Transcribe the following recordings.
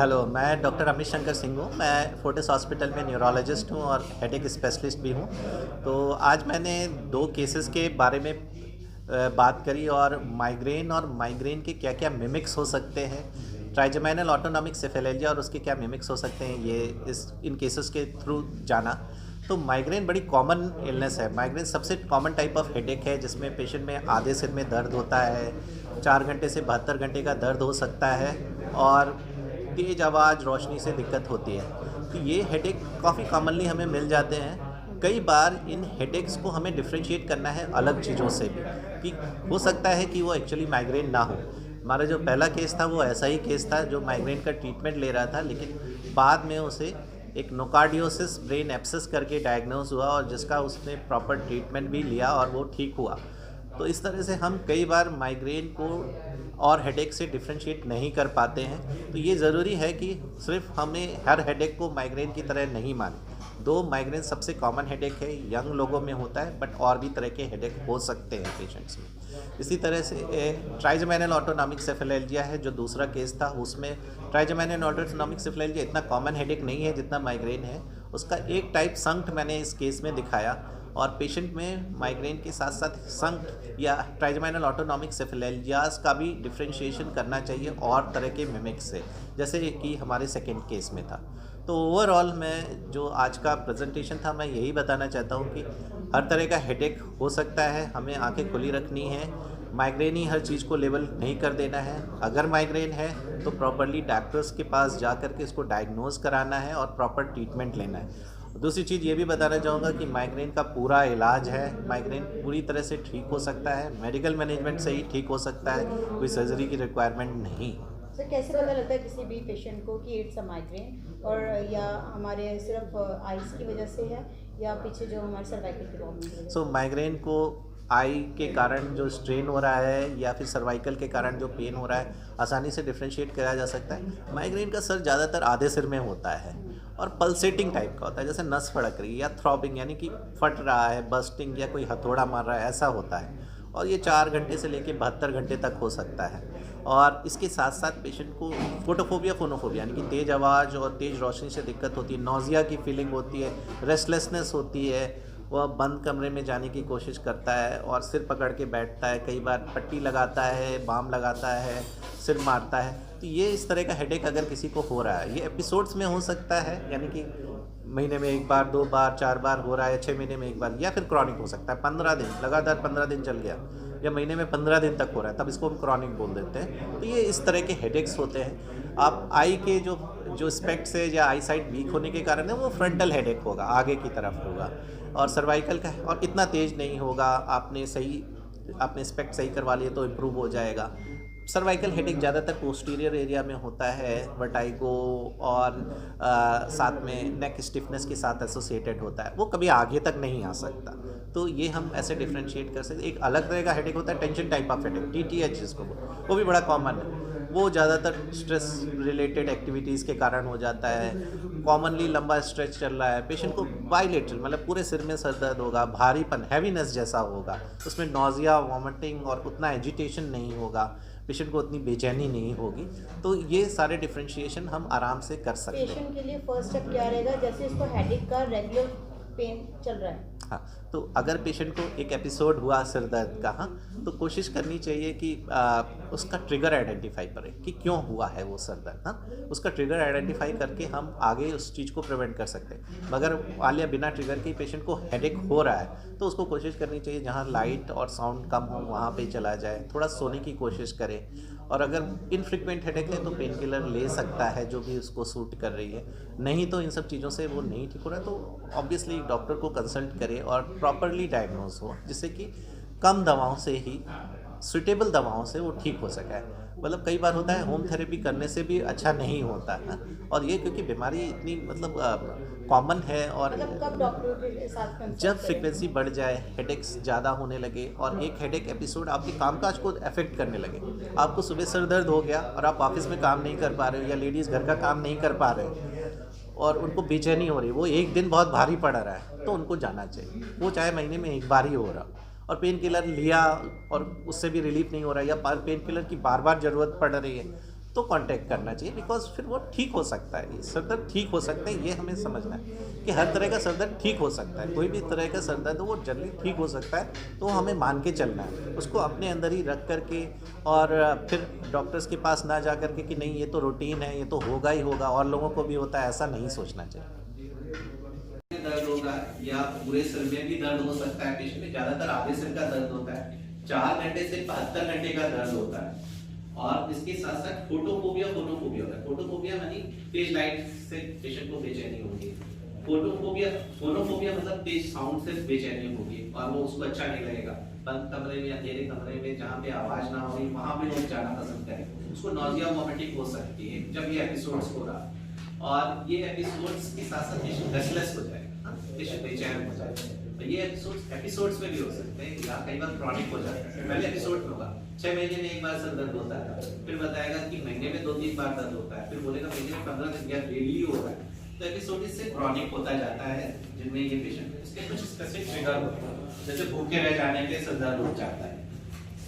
Hello, मैं doctor Amit Shankar Singh हूँ। मैं फोर्टिस हॉस्पिटल में न्यूरोलॉजिस्ट हूँ और हेडेक स्पेशलिस्ट भी हूँ। तो आज मैंने 2 केसेस के बारे में बात करी और माइग्रेन के क्या-क्या मिमिक्स हो सकते हैं, ट्राइजेमिनल ऑटोनोमिक सेफेलेल्जिया और उसके क्या मिमिक्स हो सकते हैं, ये इन केसेस के थ्रू जाना। तो माइग्रेन बड़ी कॉमन इलनेस है। माइग्रेन सबसे कॉमन टाइप ऑफ हेडेक है जिसमें पेशेंट में आधे सिर में दर्द होता है, 4 घंटे से 72 घंटे का दर्द हो सकता है और तेज़ आवाज़, रोशनी से दिक्कत होती है। तो ये हेडेक काफ़ी कॉमनली हमें मिल जाते हैं। कई बार इन हेडेक्स को हमें डिफरेंशिएट करना है अलग चीज़ों से भी, कि हो सकता है कि वो एक्चुअली माइग्रेन ना हो। हमारा जो पहला केस था वो ऐसा ही केस था जो माइग्रेन का ट्रीटमेंट ले रहा था, लेकिन बाद में उसे एक नोकार्डियोसिस ब्रेन एब्सेस करके डायग्नोज हुआ और जिसका उसने प्रॉपर ट्रीटमेंट भी लिया और वो ठीक हुआ। तो इस तरह से हम कई बार माइग्रेन को और हेडेक से डिफरेंशिएट नहीं कर पाते हैं। तो ये ज़रूरी है कि सिर्फ हमें हर हेडेक को माइग्रेन की तरह नहीं मानें। 2 माइग्रेन सबसे कॉमन हेडेक है, यंग लोगों में होता है, बट और भी तरह के हेडेक हो सकते हैं पेशेंट्स में। इसी तरह से ट्राइजेमिनल ऑटोनोमिक सेफेलेल्जिया है जो दूसरा केस था, उसमें ट्राइजेमिनल ऑटोनोमिक सेफेलेल्जिया इतना कॉमन हेडेक नहीं है जितना माइग्रेन है। उसका एक टाइप संक्ट मैंने इस केस में दिखाया और पेशेंट में माइग्रेन के साथ साथ संक्ट या ट्राइजेमिनल ऑटोनोमिक सेफेलेल्जियास का भी डिफरेंशिएशन करना चाहिए और तरह के मिमिक्स से, जैसे कि हमारे सेकेंड केस में था। तो ओवरऑल मैं जो आज का प्रेजेंटेशन था मैं यही बताना चाहता हूँ कि हर तरह का हेडेक हो सकता है, हमें आंखें खुली रखनी है। माइग्रेन ही हर चीज़ को लेबल नहीं कर देना है। अगर माइग्रेन है तो प्रॉपरली डॉक्टर्स के पास जा कर के इसको डायग्नोज कराना है और प्रॉपर ट्रीटमेंट लेना है। दूसरी चीज़ ये भी बताना चाहूँगा कि माइग्रेन का पूरा इलाज है, माइग्रेन पूरी तरह से ठीक हो सकता है, मेडिकल मैनेजमेंट से ही ठीक हो सकता है, कोई सर्जरी की रिक्वायरमेंट नहीं। सर कैसे पता लगता है किसी भी पेशेंट को कि इट्स अ माइग्रेन, और या हमारे सिर्फ आइज़ की वजह से है या पीछे जो हमारे सर्वाइकल की प्रॉब्लम की वजह से? माइग्रेन को आई के कारण जो स्ट्रेन हो रहा है या फिर सर्वाइकल के कारण जो पेन हो रहा है, आसानी से डिफ्रेंशिएट किया जा सकता है। माइग्रेन का सर ज़्यादातर आधे सिर में होता है और पल्सेटिंग टाइप का होता है, जैसे नस फड़क रही है या थ्रॉबिंग यानी कि फट रहा है, बस्टिंग या कोई हथौड़ा मार रहा है, ऐसा होता है। और ये 4 घंटे से लेके 72 घंटे तक हो सकता है। और इसके साथ साथ पेशेंट को फोटोफोबिया, फोनोफोबिया यानी कि तेज़ आवाज़ और तेज़ रोशनी से दिक्कत होती है, नौजिया की फीलिंग होती है, रेस्टलेसनेस होती है, वह बंद कमरे में जाने की कोशिश करता है और सिर पकड़ के बैठता है, कई बार पट्टी लगाता है, बाम लगाता है, सिर मारता है। तो ये इस तरह का हेडेक अगर किसी को हो रहा है, ये एपिसोड्स में हो सकता है, यानी कि महीने में 1 बार, 2 बार, 4 बार हो रहा है, 6 महीने में 1 बार, या फिर क्रॉनिक हो सकता है, 15 दिन लगातार 15 दिन चल गया या महीने में 15 दिन तक हो रहा है, तब इसको हम क्रॉनिक बोल देते हैं। तो ये इस तरह के हेडेक्स होते हैं। आप आई के जो जो स्पेक्ट्स है या आई साइट वीक होने के कारण है वो फ्रंटल हेडेक होगा, आगे की तरफ होगा, और सर्वाइकल का और इतना तेज़ नहीं होगा। आपने स्पेक्ट सही करवा लिए तो इम्प्रूव हो जाएगा। सर्वाइकल हेडेक ज़्यादातर पोस्टीरियर एरिया में होता है, वर्टाइगो और साथ में नेक स्टिफनेस के साथ एसोसिएटेड होता है, वो कभी आगे तक नहीं आ सकता। तो ये हम ऐसे डिफ्रेंशिएट कर सकते हैं। एक अलग तरह का हेडेक होता है tension type of headache, TTH जिसको वो भी बड़ा कॉमन है। वो ज़्यादातर स्ट्रेस रिलेटेड एक्टिविटीज़ के कारण हो जाता है। कॉमनली लंबा स्ट्रेच चल रहा है, पेशेंट को बाइलेटरल मतलब पूरे सिर में सर दर्द होगा, भारीपन, हैवीनेस जैसा होगा, उसमें नौजिया, वॉमिटिंग और उतना एजिटेशन नहीं होगा, पेशेंट को उतनी बेचैनी नहीं होगी। तो ये सारे डिफ्रेंशिएशन हम आराम से कर सकते हैं। पेशेंट के लिए फर्स्ट स्टेप क्या रहेगा, जैसे इसको हेडेक का रेगुलर पेन चल रहा है? हाँ, तो अगर पेशेंट को एक एपिसोड हुआ सिर दर्द का, हाँ, तो कोशिश करनी चाहिए कि उसका ट्रिगर आइडेंटिफाई करें कि क्यों हुआ है वो सर दर्द। हाँ, उसका ट्रिगर आइडेंटिफाई करके हम आगे उस चीज़ को प्रिवेंट कर सकते हैं। मगर वाले बिना ट्रिगर के पेशेंट को हेडेक हो रहा है तो उसको कोशिश करनी चाहिए जहाँ लाइट और साउंड कम हो वहाँ पे चला जाए, थोड़ा सोने की कोशिश करे। और अगर इनफ्रिक्वेंट हेडेक है तो पेन किलर ले सकता है जो भी उसको सूट कर रही है। नहीं तो इन सब चीज़ों से वो नहीं ठीक हो रहा है तो ऑब्वियसली डॉक्टर को कंसल्ट करे और प्रॉपरली डायग्नोज हो, जिससे कि कम दवाओं से ही, सुटेबल दवाओं से वो ठीक हो सके। मतलब कई बार होता है होम थेरेपी करने से भी अच्छा नहीं होता है, और ये क्योंकि बीमारी इतनी मतलब कॉमन है। और मतलब कब डॉक्टर के साथ जब कंसल्ट करें? फ्रिक्वेंसी बढ़ जाए, हेडेक्स ज़्यादा होने लगे और एक हेडेक एपिसोड आपके कामकाज को अफेक्ट करने लगे, आपको सुबह सर दर्द हो गया और आप ऑफिस में काम नहीं कर पा रहे हो या लेडीज़ घर का काम नहीं कर पा रहे हो और उनको बेचैनी हो रही है, वो एक दिन बहुत भारी पड़ रहा है, तो उनको जाना चाहिए, वो चाहे महीने में 1 बार ही हो रहा। और पेन किलर लिया और उससे भी रिलीफ नहीं हो रहा है या पेन किलर की बार बार ज़रूरत पड़ रही है, तो कांटेक्ट करना चाहिए, बिकॉज फिर वो ठीक हो सकता है। सर दर्द ठीक हो सकते हैं, ये हमें समझना है कि हर तरह का सर दर्द ठीक हो सकता है। कोई भी तरह का सर दर्द वो जल्दी ठीक हो सकता है, तो हमें मान के चलना है, उसको अपने अंदर ही रख करके और फिर डॉक्टर्स के पास ना जा करके कि नहीं ये तो रूटीन है, ये तो होगा ही होगा, और लोगों को भी होता है, ऐसा नहीं सोचना चाहिए। दर्द होगा या पूरे सिर में भी दर्द हो सकता है। पेशेंट में ज्यादातर आधे सिर का दर्द होता है, 4 घंटे से 72 घंटे का दर्द होता है। और इसके साथ साथ फोटोफोबिया होता है। फोटोफोबिया यानी तेज लाइट से पेशेंट को बेचैनी होगी। फोनोफोबिया मतलब तेज साउंड से बेचैनी होगी और वो उसको अच्छा नहीं लगेगा। बंद कमरे में, अंधेरे कमरे में जहाँ पे आवाज ना हो रही वहां पे लोग जाना पसंद करें। उसको नॉजिया वॉमिटिंग हो सकती है जब ये एपिसोड्स हो रहा, और ये एपिसोड्स के साथ साथ पेशेंट रेस्टलेस हो जाएगा, पेशेंट बेचैन हो जाएगा। तो ये एपिसोड्स में भी हो सकते हैं या कई बार क्रॉनिक हो जाता है। पहले एपिसोड में होगा 6 महीने में एक बार सर दर्द होता है, फिर बताएगा कि महीने में 2-3 बार दर्द होता है, फिर बोलेगा महीने में 15 दिन या डेली हो रहा है। तो एपिसोड इससे क्रॉनिक होता जाता है, जिनमें ये पेशेंट इसके कुछ स्पेसिफिक ट्रिगर होते हैं, जैसे भूखे रह जाने पे सर दर्द हो जाता है,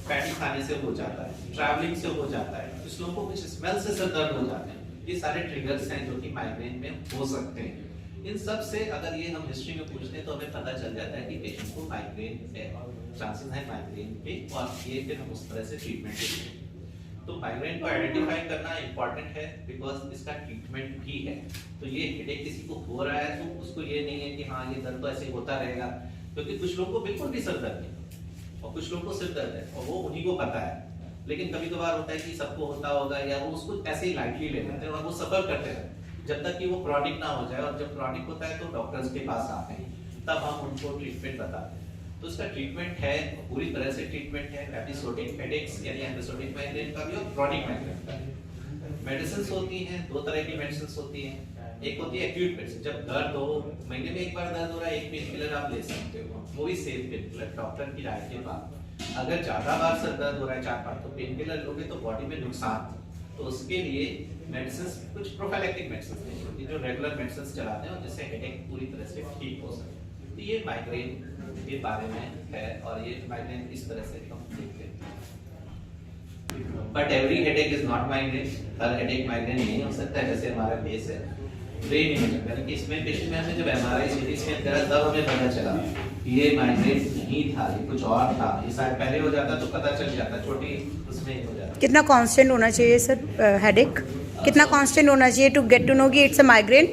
फैटी खाने से हो जाता है, ट्रैवलिंग से हो जाता है, कुछ लोगों को कुछ स्मेल से सर दर्द हो जाते हैं। ये सारे ट्रिगर्स हैं जो कि माइग्रेन में हो सकते हैं। इन सब से अगर ये हम हिस्ट्री में पूछते हैं तो हमें पता चल जाता है कि पेशेंट को माइग्रेन है, चांसेस है माइग्रेन के, और ये फिर हम उस तरह से ट्रीटमेंट देते हैं। तो माइग्रेन को आइडेंटिफाई करना इंपॉर्टेंट है, बिकॉज इसका ट्रीटमेंट भी है। तो ये हेडेक किसी को हो रहा है तो उसको ये नहीं है कि हाँ ये दर्द तो ऐसे होता रहेगा, क्योंकि कुछ लोगों को बिल्कुल भी सर दर्द नहीं और कुछ लोगों को सिर दर्द है और वो उन्हीं को पता है। लेकिन कभी कभार होता है कि सबको होता होगा या वो उसको ऐसे ही लाइटली ले लेते हैं और वो सफर करते हैं जब तक कि वो क्रॉनिक ना हो जाए, और जब क्रॉनिक होता है तो डॉक्टर्स के पास आते हैं, तब हम उनको ट्रीटमेंट बताते हैं। तो इसका ट्रीटमेंट है, पूरी तरह से ट्रीटमेंट है एपिसोडिक हेडेक्स यानी एपिसोडिक माइग्रेन का भी और क्रॉनिक माइग्रेन का भी। मेडिसिन होती हैं, 2 तरह की मेडिसिन होती हैं। एक होती है एक्यूट मेडिसिन, जब दर्द हो, महीने में एक बार दर्द हो रहा है, एक पेन किलर आप ले सकते हो, वो भी सेफ पेन किलर डॉक्टर की राय के बाद। अगर ज्यादा बार सर दर्द हो रहा है 4 बार, तो पेन किलर लोगे तो बॉडी में नुकसान, तो उसके लिए मेडिसिन, कुछ प्रोफाइलैक्टिक मेडिसिन हैं जो रेगुलर मेडिसिन चलाते हैं और जिससे हेडेक पूरी तरह से ठीक हो सके। तो ये माइग्रेन के बारे में है और ये माइग्रेन इस तरह से हम देखते हैं। But every headache is not migraine, her headache migraine नहीं हो सकता है। जैसे हमारा केस है ब्रेन इमेजिंग, यानी कि इसमें पेशेंट में हमने जब एमआरआई सीटी स्कैन करा तब हमें पता चला ये माइग्रेन नहीं था, ये कुछ और था। ये शायद पहले हो जाता तो पता चल जाता, छोटी उसमें हो जाता। कितना कांस्टेंट होना चाहिए सर हेडेक? कितना कांस्टेंट होना चाहिए टू गेट टू नो कि इट्स अ माइग्रेन?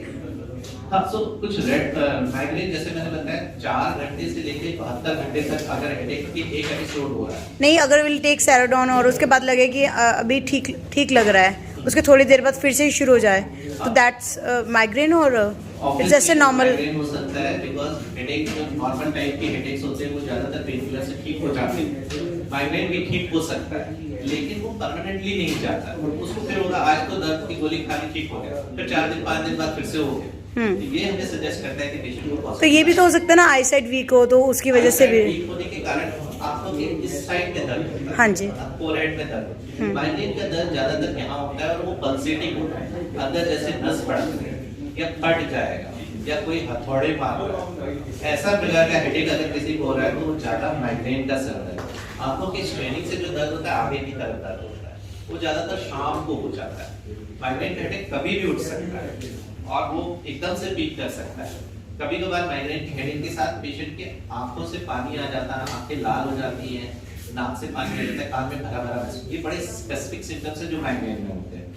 हाँ, सो कुछ माइग्रेन जैसे मैंने बताया 4 घंटे से लेकर 72 घंटे तक अगर हेडेक की एक एपिसोड हो रहा है, नहीं अगर विल टेक सेरोडोन और उसके बाद लगे कि अभी ठीक लग रहा है, उसके थोड़ी देर बाद फिर से ही शुरू हो जाए, तो दैट्स माइग्रेन और it's just a normal migraine हो सकता है। बिकॉज़ हेडेक जो नॉर्मल टाइप के हेडेक्स होते हैं वो ज्यादातर पेन किलर से ठीक हो जाते हैं। माइग्रेन भी ठीक हो सकता है लेकिन वो परमानेंटली नहीं जाता, उसको फिर होगा आज तो दर्द की गोली खानी ठीक हो गया, फिर 4 दिन 5 दिन बाद फिर से हो गया। तो ये हमें सजेस्ट करता है कि पेशेंट को, तो ये भी तो हो सकता है ना आई साइड वीक हो तो उसकी वजह से भी वीक होने के कारण आपको इस साइड में दर्द होता है। हाँ जी, फोरहेड में दर्द। माइग्रेन का दर्द ज्यादातर यहाँ होता है और वो पल्सेटिंग होता है, अंदर जैसे नस बढ़ती है या फट जाएगा या कोई हथौड़े मार रहा है, ऐसा प्रकार का हेडेक अगर किसी को हो रहा है तो वो ज्यादा माइग्रेन का सर दर्द। आंखों की स्ट्रेनिंग से जो दर्द होता है आगे की तरफ दर्द होता है, वो ज्यादातर शाम को हो जाता है। माइग्रेन का हेडेक कभी भी उठ सकता है और वो एकदम से पीक कर सकता है। कभी कभार माइग्रेन के हेडेक के साथ पेशेंट के आंखों से पानी आ जाता है, आंखें लाल हो जाती हैं, नाक से पानी आ जाता है, कान में भरा भरा, ये बड़े स्पेसिफिक सिम्टम्स हैं जो माइग्रेन में होते हैं।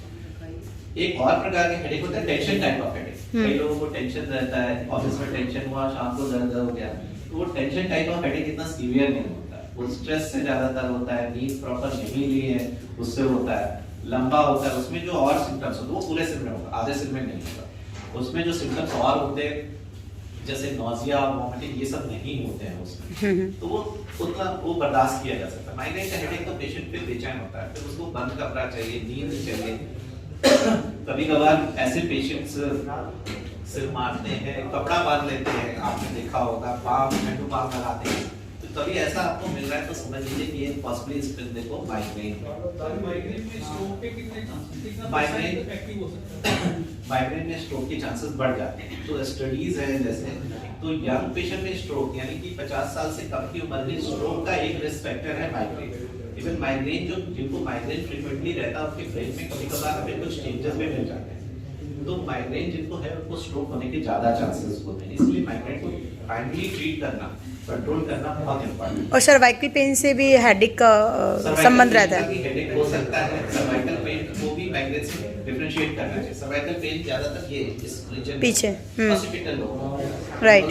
एक और प्रकार के हेडेक होता है टेंशन टाइप ऑफ हेडेक। कई लोगों को टेंशन रहता है, ऑफिस में टेंशन हुआ, शाम को दर्द हो गया, तो वो टेंशन टाइप ऑफ हेडेक इतना सीवियर नहीं होता, वो स्ट्रेस से ज्यादातर होता है, नींद प्रॉपर नहीं ली है उससे होता है, लंबा होता है, उसमें जो और सिम्टम्स होते हैं वो पूरे सिर में होगा, आधे सिर में नहीं होगा। उसमें जो सिम्टम्स और होते हैं जैसे नॉजिया, वॉमिटिंग, ये सब नहीं होते हैं उसमें, तो वो उतना वो बर्दाश्त किया जा सकता है। माइग्रेन का हेडेक तो पेशेंट फिर बेचैन होता है, फिर उसको बंद कमरा चाहिए, नींद चाहिए। कभी कभार ऐसे पेशेंट्स सिर मारते हैं, कपड़ा बांध लेते हैं, आपने देखा होगा, पाम लगाते हैं, तो कभी ऐसा आपको मिल रहा है तो समझ लीजिए कि ये पॉसिबली इस बंदे को माइग्रेन माइग्रेन में स्ट्रोक के चांसेस बढ़ जाते हैं। तो स्टडीज है जैसे, तो यंग पेशेंट में स्ट्रोक यानी कि 50 साल से कम की उम्र में स्ट्रोक का एक रिस्क फैक्टर है माइग्रेन। इवन माइग्रेन जिनको माइग्रेन फ्रीक्वेंटली रहता है उनके ब्रेन में कभी कभार हमें कुछ चेंजेस भी मिल जाते हैं। तो माइग्रेन जिनको है उनको स्ट्रोक होने के ज्यादा चांसेस होते हैं, इसलिए माइग्रेन को टाइमली ट्रीट करना, कंट्रोल करना बहुत इंपॉर्टेंट है। और सर्वाइकल पेन से भी हेडेक का संबंध रहता है। हेडेक हो सकता है, सर्वाइकल पेन को भी माइग्रेन से डिफरेंशिएट करना चाहिए। सर्वाइकल पेन ज्यादातर ये इस रीजन पीछे हॉस्पिटल लोग राइट।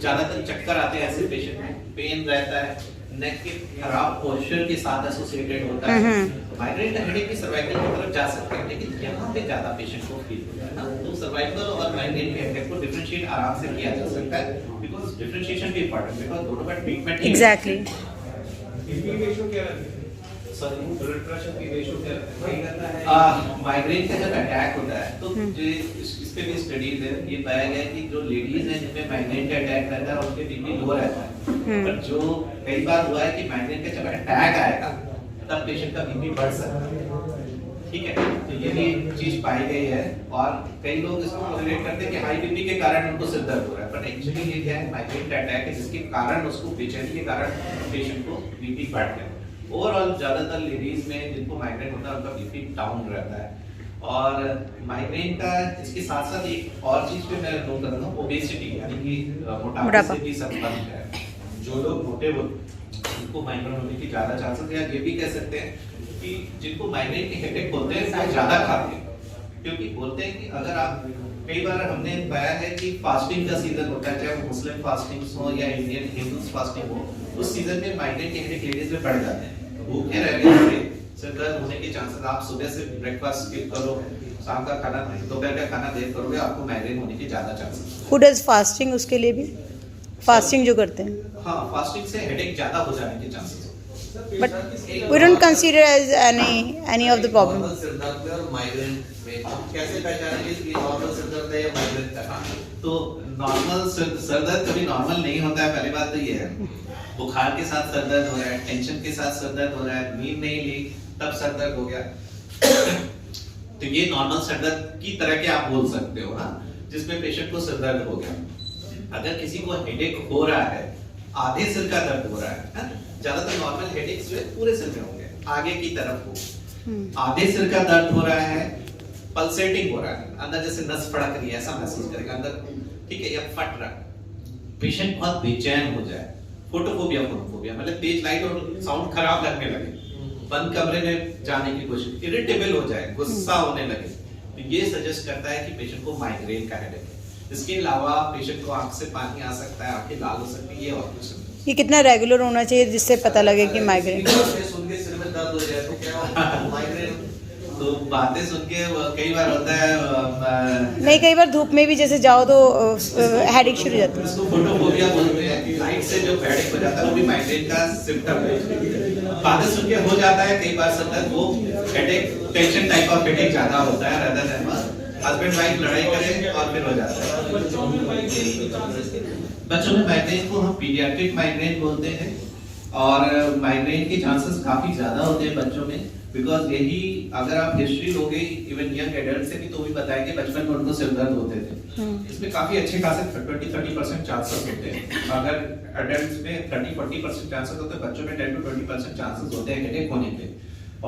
ज्यादातर चक्कर आते हैं ऐसे पेशेंट में, पेन रहता है, नेक के खराब पोस्चर के साथ एसोसिएटेड होता है। माइग्रेन का हेडेक भी सर्वाइकल की तरफ जा सकता है, लेकिन यहाँ पे ज्यादा पेशेंट को फील होता है ना, तो सर्वाइकल और माइग्रेन के हेडेक को डिफरेंशिएट आराम से किया जा सकता है, बिकॉज़ डिफरेंशिएशन भी इंपॉर्टेंट, बिकॉज़ दोनों का ट्रीटमेंट एग्जैक्टली। माइग्रेन का जब अटैक होता है तो इस पे भी स्टडीज है, ये पाया गया है कि जो लेडीज हैं जिनमें माइग्रेन का अटैक रहता है उनके बीपी लो रहता है, पर जो कई बार हुआ है कि माइग्रेन का जब अटैक आएगा तब पेशेंट का बीपी बढ़ सकता है। ठीक है, तो ये भी चीज पाई गई है, और कई लोग इसको रिलेट करते हैं कि हाई बीपी के कारण उनको सिर दर्द हो रहा है, पर एक्चुअली ये क्या है, माइग्रेन का अटैक है जिसके कारण उसको बेचैनी के कारण पेशेंट को बीपी बढ़ गया। ओवरऑल ज्यादातर लेडीज में जिनको माइग्रेन होता है उनका बीपी डाउन रहता है। और माइग्रेन का इसके साथ साथ एक और चीज पे मैं नोट कर रहा हूँ, ओबेसिटी यानी कि मोटापे से भी संबंध है। जो लोग मोटे उनको माइग्रेन होने की ज्यादा चांसेस, या ये भी कह सकते हैं कि जिनको माइग्रेन के हेडेक होते हैं वो ज्यादा खाते हैं, क्योंकि बोलते हैं कि अगर आप, कई बार हमने पाया है कि फास्टिंग का सीजन होता है, चाहे वो मुस्लिम फास्टिंग हो या इंडियन हिंदू फास्टिंग हो, उस सीजन में माइग्रेन के हेडेक लेडीज में बढ़ जाते हैं। भूखे रहने से सिर दर्द होने के चांसेस, आप सुबह से ब्रेकफास्ट स्किप करो, शाम का खाना नहीं, दोपहर का खाना देर करोगे, आपको माइग्रेन होने के ज्यादा चांसेस। हु डज फास्टिंग, उसके लिए भी फास्टिंग जो करते हैं, हाँ, फास्टिंग से हेडेक ज्यादा हो जाने के chances. But we don't consider as any of the problem. सिर दर्द और माइग्रेन में कैसे पहचानेंगे कि नॉर्मल सिर दर्द है या माइग्रेन का? तो नॉर्मल सिर दर्द कभी नॉर्मल नहीं होता है, पहली बात तो ये है। बुखार के साथ सर दर्द हो रहा है, टेंशन के साथ सर दर्द हो रहा है, नींद नहीं ली तब सर दर्द हो गया, तो ये नॉर्मल सर दर्द की तरह के आप बोल सकते हो, हाँ, जिसमें पेशेंट को सर दर्द हो गया। अगर किसी को हेडेक हो रहा है, आधे सिर का दर्द हो रहा है, ज्यादातर नॉर्मल हेडेक्स जो है पूरे सिर में होंगे, आगे की तरफ हो, आधे सिर का दर्द हो रहा है, पल्सेटिंग हो रहा है, अंदर जैसे नस फड़क रही है ऐसा महसूस करेगा अंदर, ठीक है, या फट रहा, पेशेंट बहुत बेचैन हो जाए, फोटोफोबिया, मतलब तेज लाइट और साउंड खराब लगने लगे, बंद कमरे में जाने की कोशिश, इरिटेबल हो जाए, गुस्सा होने लगे, तो ये सजेस्ट करता है कि पेशेंट को माइग्रेन का हेडेक है। इसके अलावा पेशेंट को आंख से पानी आ सकता है, आंखें लाल हो सकती है, ये और कुछ नहीं। ये कितना रेगुलर होना चाहिए जिससे पता लगे कि माइग्रेन? सुन के सिर में दर्द हो जाए तो क्या माइग्रेन? तो बातें सुन के कई बार होता है नहीं, कई बार धूप में भी जैसे जाओ तो हेडेक शुरू हो जाती है। इसको फोटोफोबिया बोलते हैं, कि लाइट से जो हेडेक हो जाता है वो भी माइग्रेन का सिम्टम है। बातें सुन के हो जाता है कई बार सर दर्द, वो headache tension type of headache ज्यादा होता है, rather than हस्बैंड वाइफ लड़ाई करें और फिर हो जाता है। बच्चों में माइग्रेन को हम पीडियाट्रिक माइग्रेन बोलते हैं, और माइग्रेन के चांसेस काफी ज्यादा होते हैं बच्चों में, बिकॉज यही अगर आप हिस्ट्री लोगे इवन यंग एडल्ट से भी तो भी बताएंगे बचपन में उनको सिर दर्द होते थे। इसमें काफी अच्छे खासे 20-30% चांसेस होते हैं, अगर एडल्ट्स में 30-40% चांसेस होते हैं, बच्चों में 10-20% चांसेस होते हैं हेडेक होने के।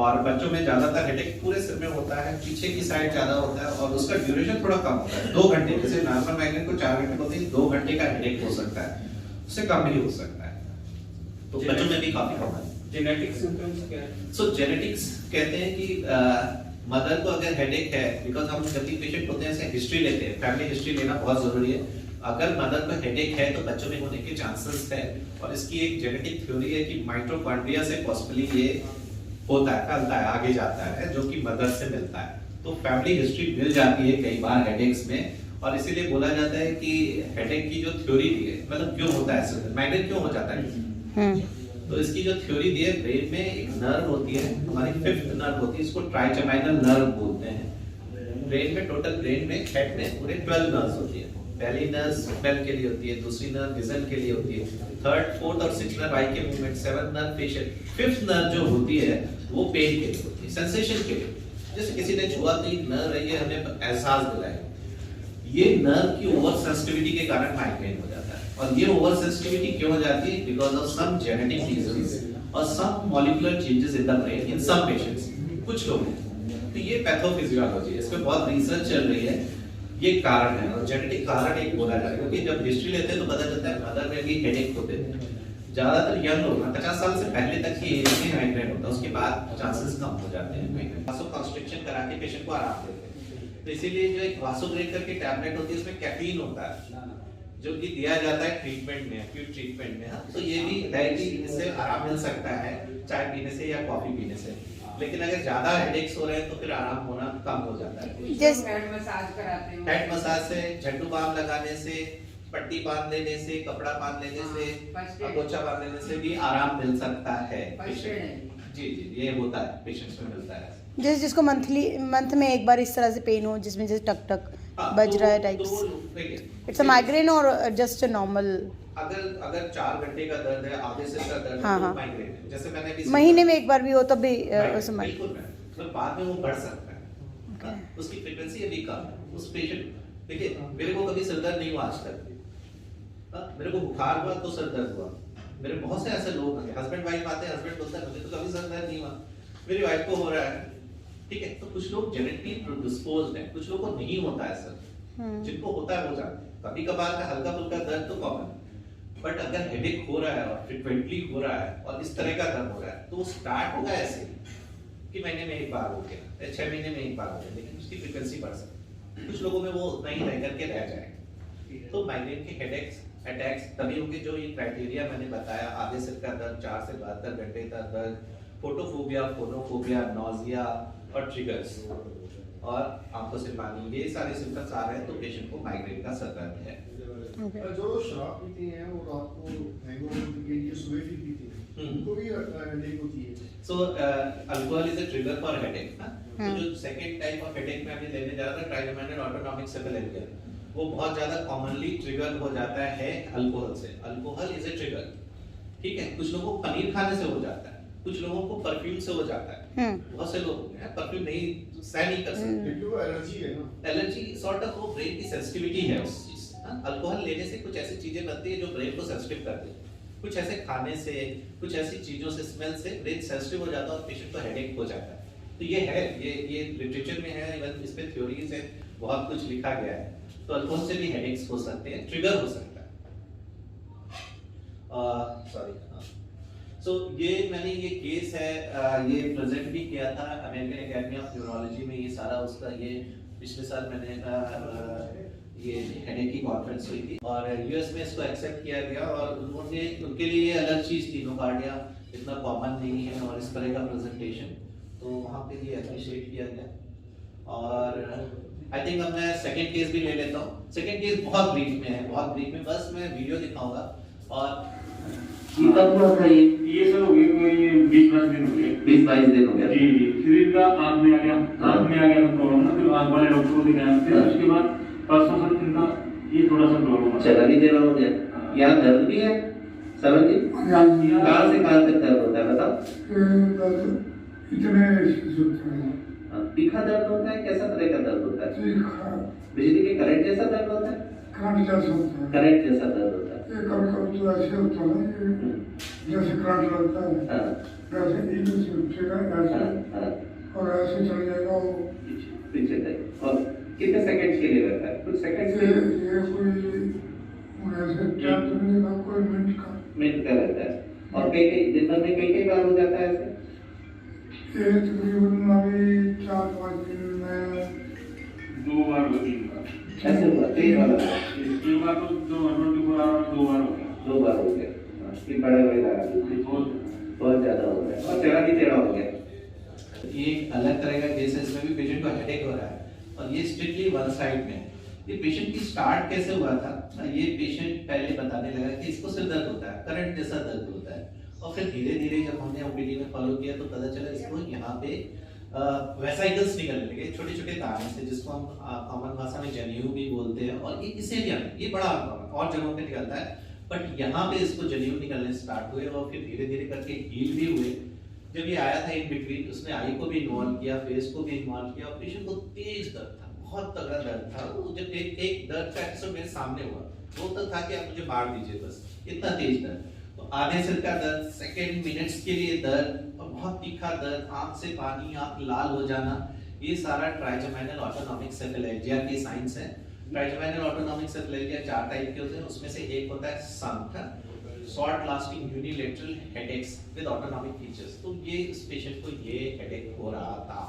और बच्चों में ज्यादातर हेडेक पूरे सिर में होता है, पीछे की साइड ज्यादा होता है, और उसका ड्यूरेशन थोड़ा कम होता है, 2 घंटे, जैसे नॉर्मल माइग्रेन को 4 घंटे होते हैं, 2 घंटे का हेडेक हो सकता है, उससे कम भी हो सकता है, तो बच्चों में भी काफी कम है। जेनेटिक सिम्टम्स क्या है? सो जेनेटिक्स कहते हैं कि मदर को अगर हेडेक है, बिकॉज हम जब भी पेशेंट होते हैं हिस्ट्री लेते हैं, फैमिली हिस्ट्री लेना बहुत जरूरी है। अगर मदर को हेडेक है तो बच्चों में होने के चांसेस है, और इसकी एक जेनेटिक थ्योरी है कि माइटोकॉन्ड्रिया से पॉसिबली ये होता है, फैलता है, आगे जाता है, जो कि मदर से मिलता है। तो फैमिली हिस्ट्री मिल जाती है कई बार हेडेक्स में, और इसीलिए बोला जाता है कि हेडेक की जो थ्योरी दी है, मतलब क्यों होता है माइग्रेन, क्यों हो जाता है, तो इसकी जो थ्योरी दी है, ब्रेन में एक नर्व होती है, हमारी 5th नर्व होती है, इसको ट्राइजेमिनल नर्व बोलते हैं। ब्रेन में टोटल, ब्रेन में हेड में पूरे 12 नर्व्स होती है। पहली नर्व स्मेल के लिए होती है, दूसरी नर्व विजन के लिए होती है, 3rd, 4th और 6th नर्व आई के movement, 7th nerve facial, 5th nerve जो होती है वो पेन के लिए होती है, सेंसेशन के लिए, जैसे किसी ने छुआ तो एक नर्व है, ये हमें एहसास दिलाएगा। ये नर्व की ओवर सेंसिटिविटी के कारण माइग्रेन हो जाता है, और ये ओवर सेंसिटिविटी क्यों हो जाती है? Because of some genetic reasons. और some molecular changes in the brain in some patients, कुछ लोग हैं। तो ये पैथोफिजियोलॉजी है, इस पे बहुत रिसर्च चल रही है, ये कारण है और जेनेटिक कारण एक बोला जाए, क्योंकि जब हिस्ट्री लेते हैं तो पता चलता है मदर में भी हेडेक होते थे। ज्यादातर यंग लोग 50 साल से पहले तक ही एज में माइग्रेन होता है, उसके बाद चांसेस कम हो जाते हैं माइग्रेन। वासो कंस्ट्रिक्शन करा के पेशेंट को आराम देते हैं। तो इसीलिए जो एक वासोग्रेटर की टैबलेट होती है उसमें कैफीन होता है, जो कि दिया जाता है ट्रीटमेंट में, एक्यूट ट्रीटमेंट में। हाँ, तो ये भी है कि इससे आराम मिल सकता है चाय पीने से या कॉफी पीने से। लेकिन अगर ज्यादा हेडेक्स हो रहे हैं तो फिर आराम होना कम हो जाता है। जैसे हेड मसाज कराते हो, हेड मसाज से, झंडू बाम लगाने से, पट्टी बांध लेने से, कपड़ा बांध लेने से, पोछा बांध लेने से भी आराम मिल सकता है पेशेंट। जी जी, ये होता है, पेशेंट्स में मिलता है। जैसे जिसको मंथ में एक बार इस तरह से पेन हो, जिसमें जैसे टक टक बज रहा है टाइप्स, इट्स अ माइग्रेन और जस्ट अ नॉर्मल? अगर 4 घंटे का दर्द है, आधे से का दर्द हाँ, है, हाँ। तो माइग्रेन है। जैसे मैंने अभी महीने में एक बार भी हो तब भी बिल्कुल मतलब बाद में वो बढ़ सकता है। हाँ, उसकी फ्रीक्वेंसी अभी कम है। उस पेशेंट, देखिए मेरे को कभी सर दर्द नहीं हुआ आज तक। हाँ, मेरे को बुखार हुआ तो सर दर्द हुआ। मेरे बहुत से ऐसे लोग हैं, हस्बैंड वाइफ आते हैं, हस्बैंड बोलता है मुझे तो कभी सर दर्द नहीं हुआ, मेरी वाइफ को हो रहा है। ठीक है, तो कुछ लोग जेनेटिकली प्रेडिस्पोज्ड हैं, कुछ लोगों को नहीं होता है सर, जिनको होता है वो जानते हैं। कभी कभार का हल्का फुल्का दर्द तो कॉमन, बट अगर हेडेक हो रहा है और फ्रीक्वेंटली हो रहा है और इस तरह का दर्द हो रहा है तो वो स्टार्ट होगा ऐसे कि महीने में एक बार हो गया, 6 महीने में एक बार हो गया, लेकिन उसकी फ्रीक्वेंसी बढ़ सकती है। कुछ लोगों में वो उतना ही रह करके रह जाएगा। तो माइग्रेन के हेडेक्स अटैक्स तभी होंगे जो ये क्राइटेरिया मैंने बताया, आधे सिर का दर्द, 4 से 72 घंटे का दर्द, फोटोफोबिया, फोनोफोबिया, नॉजिया और ट्रिगर्स और आंखों से पानी, ये सारे सिम्टम्स आ रहे हैं तो पेशेंट को माइग्रेन का सर दर्द है। जो शराब पीते हैं वो रात को हैंगओवर के लिए सुबह भी पीते हैं, उनको भी हेडेक होती है। So alcohol is a trigger for headache. तो जो सेकंड टाइप ऑफ हेडेक में अभी लेने जा रहा था, ट्राइजेमिनल ऑटोनॉमिक सेफेलेरिया, वो बहुत ज्यादा कॉमनली ट्रिगर हो जाता है अल्कोहल से। Alcohol is a trigger. ठीक है, कुछ लोगों को पनीर खाने से हो जाता है, कुछ लोगों को परफ्यूम से हो जाता है। बहुत से लोग हैं परफ्यूम नहीं सहन नहीं कर सकते क्योंकि वो एलर्जी है ना, एलर्जी सॉर्ट ऑफ वो ब्रेन की सेंसिटिविटी है उस चीज। अल्कोहल लेने से कुछ ऐसी चीजें बनती है जो ब्रेन को सेंसिटिव करती है। कुछ ऐसे खाने से, कुछ ऐसी चीजों से, स्मेल से ब्रेन सेंसिटिव हो जाता है और पेशेंट को हेडेक हो जाता है। तो ये है, ये लिटरेचर में है, इवन इस पे थ्योरीज है, बहुत कुछ लिखा गया है। तो अल्कोहल से भी हेडेक्स हो सकते हैं, ट्रिगर हो सकता है। सॉरी, सो ये मैंने ये केस है, ये प्रेजेंट भी किया था अमेरिकन एकेडमी ऑफ न्यूरोलॉजी में। ये सारा उसका, ये पिछले साल मैंने ये हेडेक की कॉन्फ्रेंस हुई थी और यूएस में इसको एक्सेप्ट किया गया और उन्होंने, उनके लिए ये अलग चीज थी, नोकार्डिया इतना कॉमन नहीं है और इस तरह का प्रेजेंटेशन, तो वहाँ पे ये अप्रिशिएट किया गया। और आई थिंक अब मैं सेकंड केस भी ले लेता हूँ। सेकंड केस बहुत ब्रीफ में है, बहुत ब्रीफ में, बस मैं वीडियो दिखाऊंगा। और ये कब हुआ था? ये सर हो गए कोई 20-22 दिन हो गए। 20-22 दिन हो गया। जी जी, फिर इनका आँख में आ गया, आँख में आ गया प्रॉब्लम ना, फिर आँख वाले डॉक्टर को दिखाया, फिर उसके बाद परसों सर इनका ये थोड़ा सा प्रॉब्लम हुआ। चला नहीं दे रहा हो गया। यहाँ दर्द भी है सरन जी? कहाँ से कहाँ तक दर्द होता है बताओ? तीखा दर्द होता है, कैसा तरह का दर्द होता है? बिजली के करंट जैसा दर्द होता है? करंट जैसा दर्द होता है। कभी तो ऐसे होता है जैसे करंट लगता है, हाँ, वैसे इधर से उठेगा ऐसे हाँ, और ऐसे चल जाएगा वो। पीछे तक। और कितने सेकंड्स के लिए रहता है? कुछ सेकंड्स के लिए? ये कोई ऐसे टाइम तो नहीं होगा, कोई मिनट का रहता है। और कई दिन भर में कई बार हो जाता है ऐसे? ये तकरीबन अभी 4-5 दिन में 2 बार हो, 3 बार ऐसे हुआ? 3 बार हुआ? एक बार तो जो 24 आवर 2 बार हो गया। 2 बार हो गया। ये बड़ा बहुत ज्यादा हो गया और चला भी टेढ़ा हो गया। ये अलग तरह का केस है, इसमें भी पेशेंट को हेडेक हो रहा है और ये स्ट्रिक्टली वन साइड में। ये पेशेंट की स्टार्ट कैसे हुआ था? ये पेशेंट पहले बताने लगा कि इसको सिर दर्द होता है, करंट जैसा दर्द होता है, और फिर धीरे धीरे जब हमने ओपीडी में फॉलो किया तो पता चला इसको यहाँ पे वेसाइकल्स निकलने लगे, छोटे छोटे दाने से, जिसको हम कॉमन भाषा में जनेऊ भी बोलते हैं। और ये इस एरिया में ये बड़ा और जगहों पे निकलता है, बट यहाँ पे इसको जनेऊ निकलने स्टार्ट हुए और फिर धीरे धीरे करके हील भी हुए। जब ये आया था इन बिटवीन, उसने आई को भी इन्वॉल्व किया, फेस को भी इन्वॉल्व किया, और पेशेंट को तेज दर्द था, बहुत तगड़ा दर्द था। वो जब एक दर्द का एपिसोड मेरे सामने हुआ, वो तो था कि आप मुझे मार दीजिए बस, इतना तेज दर्द। तो तो आधे सिर का दर्द, सेकेंड मिनट्स के लिए दर्द और बहुत तीखा दर्द, आंख से पानी, आंख लाल हो जाना, ये सारा ट्राइजेमिनल ऑटोनॉमिक सेफेलैल्जिया के साइंस हैं। ट्राइजेमिनल ऑटोनॉमिक सेफेलैल्जिया 4 टाइप के होते हैं, उसमें से एक होता है सांका, short lasting unilateral headaches with autonomic features. तो ये इस पेशेंट को ये हेडेक हो रहा था।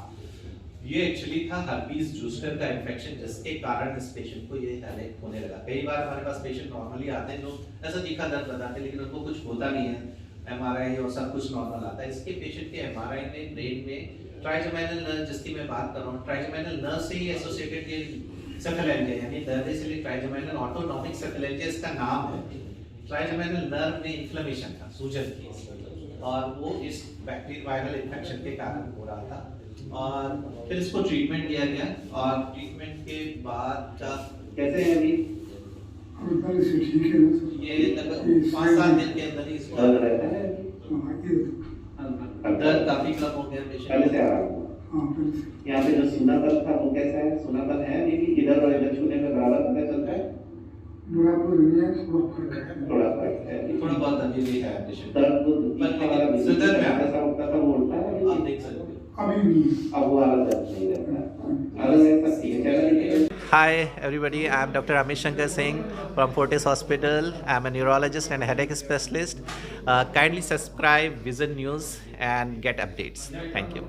ये एक्चुअली था हर्पीज जूस्टर का इन्फेक्शन, जिसके कारण इस पेशेंट को ये हेडेक होने लगा। कई बार हमारे पास पेशेंट नॉर्मली आते हैं जो ऐसा तीखा दर्द बताते हैं, लेकिन उनको कुछ होता नहीं है, एमआरआई और सब कुछ नॉर्मल आता है। इसके पेशेंट के एमआरआई में ब्रेन में ट्राइजेमिनल नर्व, जिसकी मैं बात कर रहा हूँ, ट्राइजेमिनल नर्व से ही एसोसिएटेड ये सेफेलैल्जिया यानी दर्द, इसलिए ट्राइजेमिनल ऑटोनॉमिक सेफेलैल्जिया इसका नाम है। ट्राइजेमिनल नर्व में इन्फ्लेमेशन था, सूजन थी, और वो इस बैक्टीरियल वायरल इन्फेक्शन के कारण हो रहा था। और फिर इसको ट्रीटमेंट दिया गया, और ट्रीटमेंट के बाद कैसे है अभी? ये लगभग 5-7 दिन के अंदर ही इसको दर्द रहता है? दर्द काफी कम हो गया पेशेंट। पहले से आराम हुआ? यहाँ पे जो सुनापन था वो कैसा है? सुनापन है अभी भी? इधर और इधर छूने में बराबर पता चलता है? थोड़ा फर्क है, थोड़ा बहुत अभी भी है पेशेंट। दर्द वो तीखा वाला भी सदर में ऐसा होता था, वो उल्टा है? आप देख सकते हो। अब वो वाला दर्द नहीं रहता, अलग ऐसा ठीक है। चलो Hi everybody, I am Dr. Amit Shankar Singh from Fortis Hospital. I am a neurologist and a headache specialist. Kindly subscribe Vision News and get updates. Thank you.